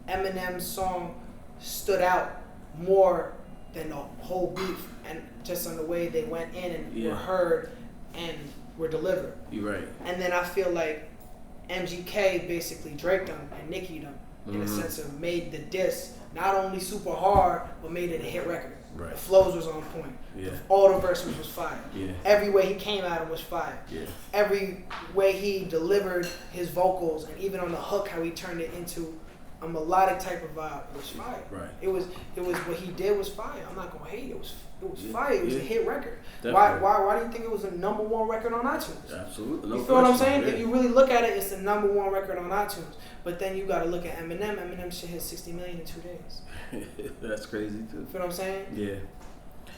Eminem's song stood out more than the whole beef, and just on the way they went in and were heard and were delivered. You're right. And then I feel like MGK basically draked them and Nicki'd them in a sense of made the diss not only super hard, but made it a hit record. Right. The flows was on point. Yeah. All the verses was fire. Yeah. Every way he came at him was fire. Yeah. Every way he delivered his vocals, and even on the hook, how he turned it into a melodic type of vibe, it was fire. Right. It was what he did was fire. I'm not gonna hate it. It was fire. It was a hit record. Definitely. Why do you think it was a #1 record on iTunes? Absolutely. No you feel what I'm question. saying? If you really look at it, it's the #1 record on iTunes. But then you gotta look at Eminem. Eminem shit hit 60 million in 2 days. That's crazy too. You feel what I'm saying? Yeah.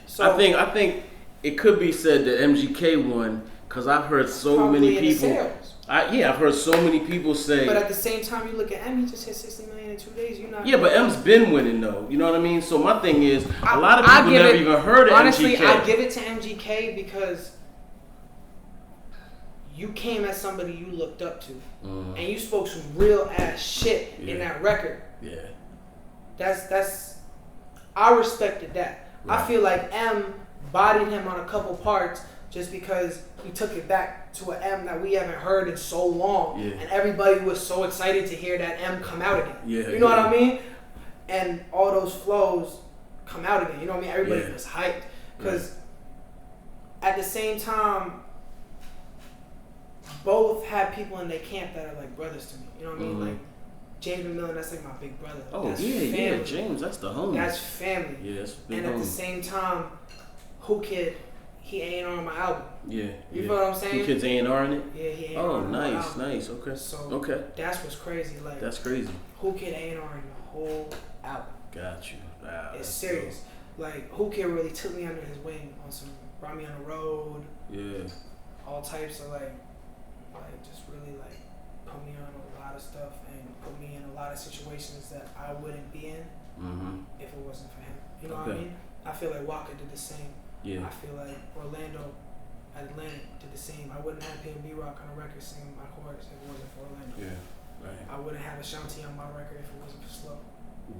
So I think it could be said that MGK won because I've heard so many people. I've heard so many people say. But at the same time, you look at M, he just hit 60 million in 2 days. You're not. Yeah, but M's been winning though. You know what I mean? So my thing is, a lot of people never even heard of honestly, MGK. I give it to MGK because you came as somebody you looked up to, and you spoke some real ass shit in that record. Yeah. That's I respected that. Right. I feel like M bodied him on a couple parts just because he took it back to an M that we haven't heard in so long, and everybody was so excited to hear that M come out again. You know what I mean? And all those flows come out again. You know what I mean? Everybody was hyped because at the same time, both had people in their camp that are like brothers to me. You know what I mean? Like James McMillan, that's like my big brother. Oh, that's yeah, James, that's the homie. That's family. Yeah, that's big and homie. at the same time, Who Kid, he A&R on my album. Yeah. You feel what I'm saying? Who Kid's A&R in it? Yeah, he A&R Oh, on my nice, album. nice. Okay. So that's what's crazy. Like that's crazy. Who Kid A&R in the whole album. Got you. Wow, it's serious. Cool. Like Who Kid really took me under his wing on some, brought me on the road. Yeah. All types of like like just really like put me on a lot of stuff and put me in a lot of situations that I wouldn't be in if it wasn't for him. You know what I mean? I feel like Walker did the same. Yeah. I feel like Orlando at Atlantic did the same. I wouldn't have P&B Rock on a record singing my chorus if it wasn't for Orlando. Yeah. Right. I wouldn't have Ashanti on my record if it wasn't for Slow. You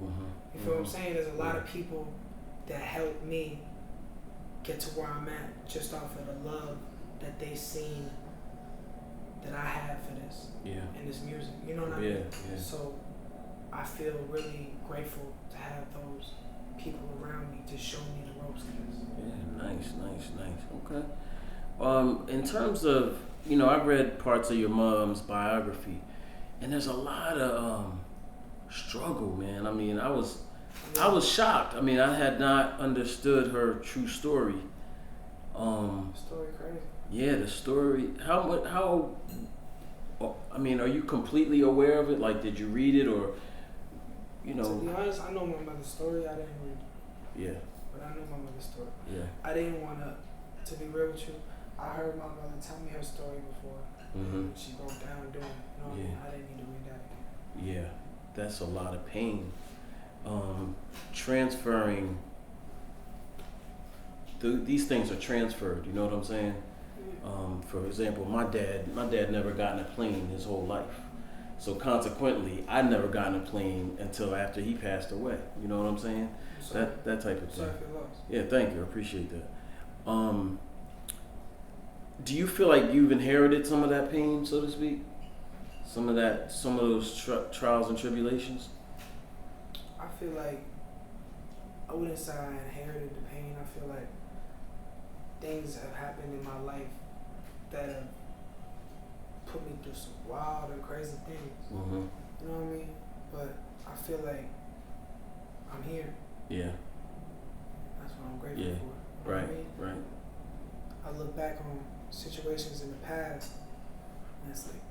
feel what I'm Mm-hmm. saying? There's a lot of people that helped me get to where I'm at just off of the love that they seen that I have for this and this music. You know what I mean? Yeah. So I feel really grateful to have those people around me to show me the ropes to this. Yeah, nice. Okay. In terms of, I read parts of your mom's biography, and there's a lot of struggle, man. I mean, I was shocked. I mean, I had not understood her true story. Story crazy. Yeah, the story. I mean, are you completely aware of it? Like, did you read it or, To be honest, I know my mother's story. I didn't read it. Yeah. But I know my mother's story. Yeah. I didn't want to be real with you, I heard my mother tell me her story before. She broke down doing it. You know what I mean? I didn't need to read that again. Yeah, that's a lot of pain. Transferring, these things are transferred, you know what I'm saying? For example, my dad never got in a plane his whole life. So consequently, I never got in a plane until after he passed away. You know what I'm saying? That type of thing. Sorry for your loss. Yeah, thank you. I appreciate that. Do you feel like you've inherited some of that pain, so to speak? Some of those trials and tribulations? I feel like I wouldn't say I inherited the pain. I feel like things have happened in my life that have put me through some wild and crazy things. You know what I mean? But I feel like I'm here. Yeah. That's what I'm grateful for. Yeah. You know Right. what I mean? Right. I look back on situations in the past and it's like,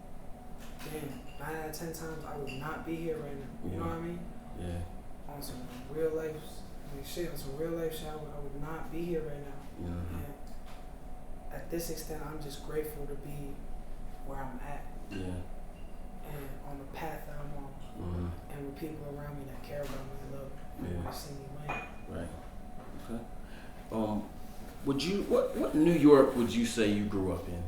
damn, 9 out of 10 times I would not be here right now. You know what I mean? Yeah. On some real life shit, on some real life shit, I would not be here right now. And at this extent, I'm just grateful to be where I'm at. Yeah. And on the path that I'm on. And with people around me that care about me and love me and want to see me win. Right. Okay. What New York would you say you grew up in?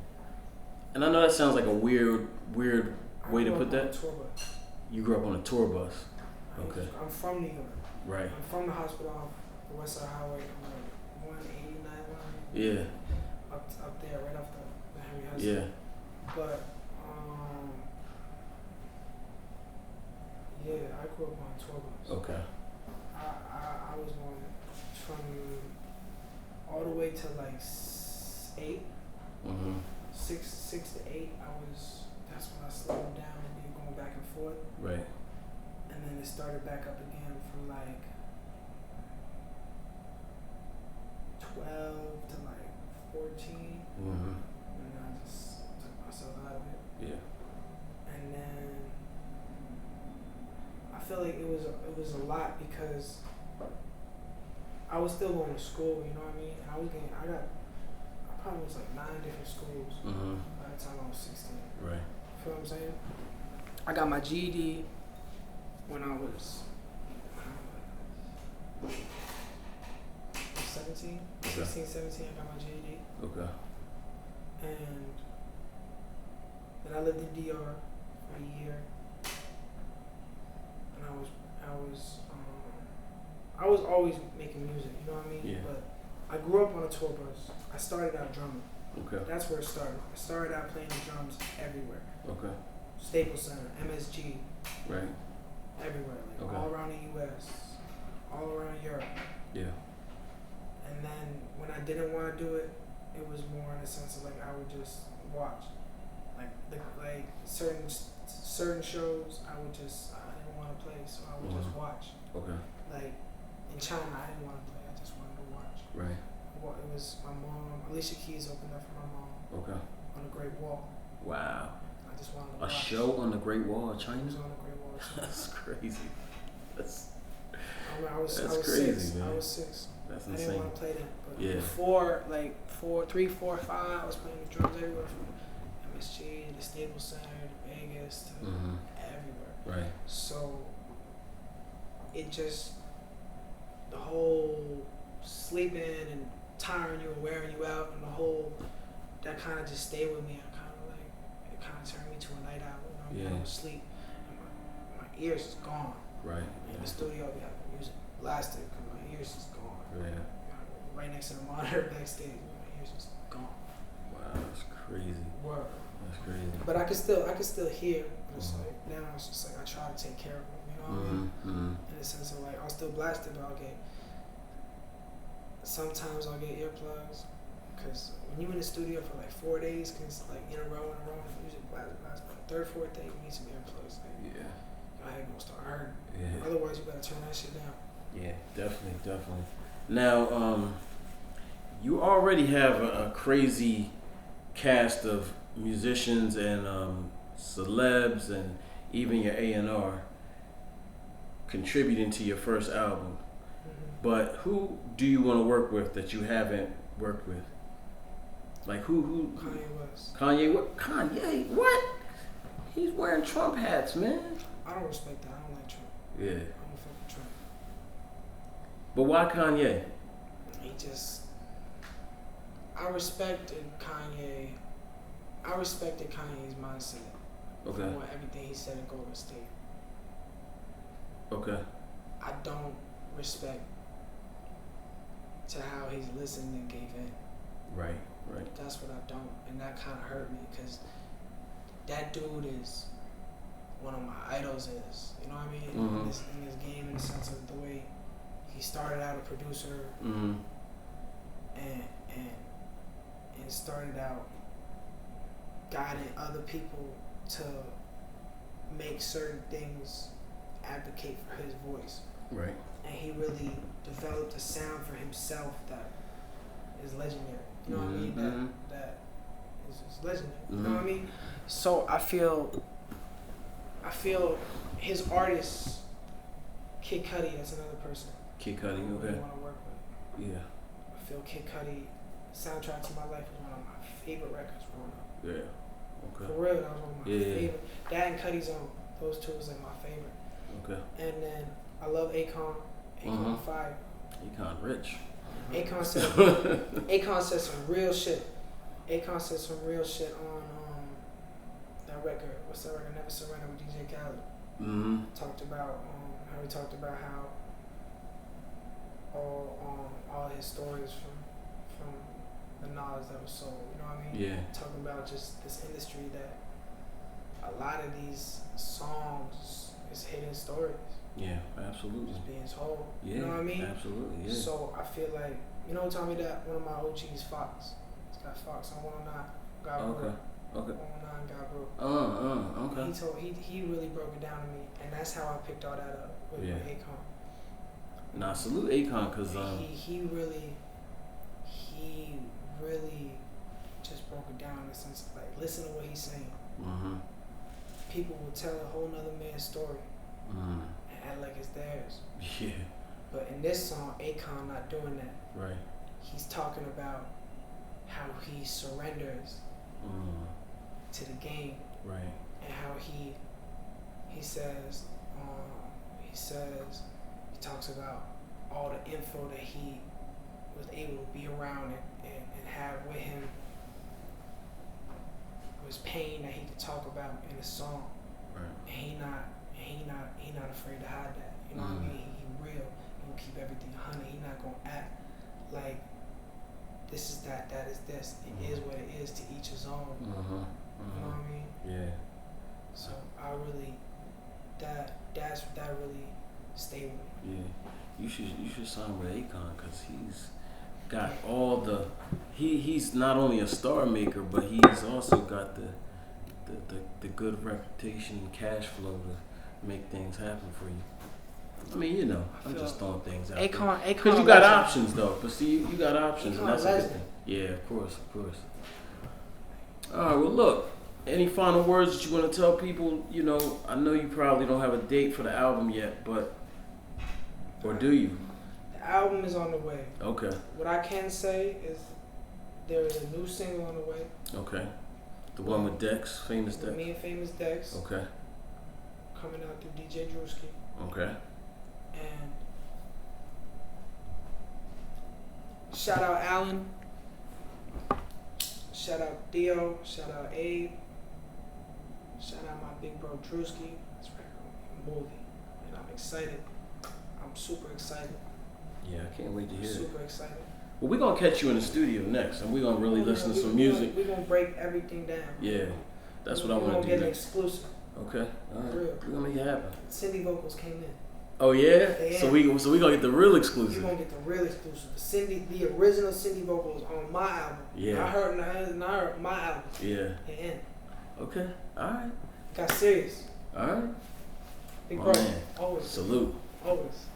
And I know that sounds like a weird way to put that. Tour bus. You grew up on a tour bus. Okay. I'm from New York. Right. I'm from the hospital off the West Side Highway. I'm like 189 line. Yeah. Up there, right off the Henry Hudson. Yeah. But yeah, I grew up on a tour bus. Okay. I was on from all the way to like 8, 6 to 8. That's when I slowed down and be going back and forth. Right. And then it started back up again from like 12 to like 14. And I just took myself out of it. Yeah. And then I feel like it was a lot because I was still going to school, you know what I mean? And I probably was like 9 different schools by the time I was 16. Right. You feel what I'm saying? I got my GED when I was 17, 16, 17, I got my GED. Okay. And then I lived in DR for a year. And I was always making music, you know what I mean? Yeah. But I grew up on a tour bus. I started out drumming. Okay. That's where it started. I started out playing the drums everywhere. Okay. Staples Center, MSG, Right. everywhere, like all around the US, all around Europe. Yeah. And then when I didn't want to do it, it was more in a sense of like I would just watch, like certain shows I didn't want to play, so I would just watch. Okay. Like in China, I didn't want to play, I just wanted to watch. Right. Well, it was my mom, Alicia Keys opened up for my mom. Okay. On the Great Wall. Wow. I just wanted to A watch. show on the Great Wall of China? It was on the Great Wall of China. That's crazy. I was crazy, 6. man. I was 6. That's I insane. didn't want to play that, but Yeah. before, like 3, 4, 5, I was playing the drums everywhere from MSG, the Staples Center, to Vegas, to everywhere. Right. So it just, the whole sleeping and tiring you and wearing you out, and the whole, that kind of just stayed with me. I kind of like, it kind of turned me to a night owl. You know, I would sleep, and my ears is gone. Right. In the studio, I'll be having music blasted because my ears is gone. Yeah. Right next to the monitor backstage, my ears is gone. Wow, that's crazy. Word. That's crazy. But I can still hear. It's like now it's just like I try to take care of them. You know what I mean? In the sense of like I'll still blast it, but sometimes I'll get earplugs. Cause when you in the studio for like 4 days, cause like in a row, music blast. But the third, fourth day, you need some earplugs. Like, yeah. Your head gonna start hurting. Yeah. Otherwise, you gotta turn that shit down. Yeah, definitely. Now, you already have a crazy cast of musicians and celebs and even your A&R contributing to your first album. But who do you want to work with that you haven't worked with? Like who? Kanye West. Kanye what? Kanye what? He's wearing Trump hats, man. I don't respect that. I don't like Trump. Yeah. I don't fuck with Trump. But why Kanye? He just. I respected Kanye's mindset. Okay. For everything he said in Golden State. Okay. I don't respect to how he's listened and gave in. Right. That's what I don't, and that kind of hurt me because that dude is one of my idols. You know what I mean? In this game, in the sense of the way he started out a producer, and started out guiding other people to make certain things advocate for his voice. Right. And he really developed a sound for himself that is legendary. You know what I mean? That is legendary. You know what I mean? So I feel his artist, Kid Cudi, that's another person. Kid Cudi, okay. I want to work with. Yeah. I feel Kid Cudi, Soundtrack to My Life, is one of my favorite records growing up. Yeah. Okay. For real, that was one of my favorite. That and Cudi's own, those two was like my favorite. Okay. And then I love Akon. Akon fire. Akon rich. Akon said some real shit. Akon said some real shit on that record. What's that record? Never Surrender with DJ Khaled. Talked about how he talked about how all his stories from the knowledge that was sold. You know what I mean? Yeah. Talking about just this industry that a lot of these songs is hidden stories. Yeah, absolutely. Just being told. Yeah, you know what I mean? Absolutely, yeah. So I feel like, you know, told me that one of my OGs, Fox. It's got Fox on 109. God Okay. 109 God Brew. Okay. He really broke it down to me, and that's how I picked all that up with Akon. Nah, salute Akon, cause he really just broke it down in the sense of like, listen to what he's saying. People will tell a whole nother man's story and act like it's theirs. Yeah. But in this song, Akon not doing that. Right. He's talking about how he surrenders to the game. Right. And how he talks about all the info that he was able to be around and have with him, was pain that he could talk about in a song. Right. And he not afraid to hide that. You know what I mean? He real. He gonna keep everything 100. He not gonna act like this is that is this. It is what it is, to each his own. You know what I mean? Yeah. So I really that really stayed with me. Yeah. You should sign with Akon, cause he's got all the he's not only a star maker, but he's also got the good reputation and cash flow to make things happen for you. I mean, you know, I'm just throwing things out there. Akon, because you got options though. But see, you got options, and that's a good thing. Yeah, of course. All right. Well, look. Any final words that you want to tell people? You know, I know you probably don't have a date for the album yet, but or do you? The album is on the way. Okay. What I can say is there is a new single on the way. Okay. The one with Dex, famous Dex. Me and famous Dex. Okay. Coming out through DJ Drewski. Okay. And shout out Alan. Shout out Theo. Shout out Abe. Shout out my big bro Drewski. This record movie, and I'm excited. I'm super excited. Yeah, I can't wait to hear it. Super excited. Well, we're gonna catch you in the studio next, and we're gonna really listen to some music. We're gonna break everything down. Yeah, that's what I want to do. We're gonna get an next. exclusive. Okay, all right. Real. We're gonna make it happen. Cyndi vocals came in. Oh yeah? Yeah. So we gonna get the real exclusive. You're gonna get the real exclusive. The original Cyndi vocals on my album. Yeah. I heard my album. Yeah. And Okay. All right. got serious. All right. Big My bro. man. Always. Salute. Always.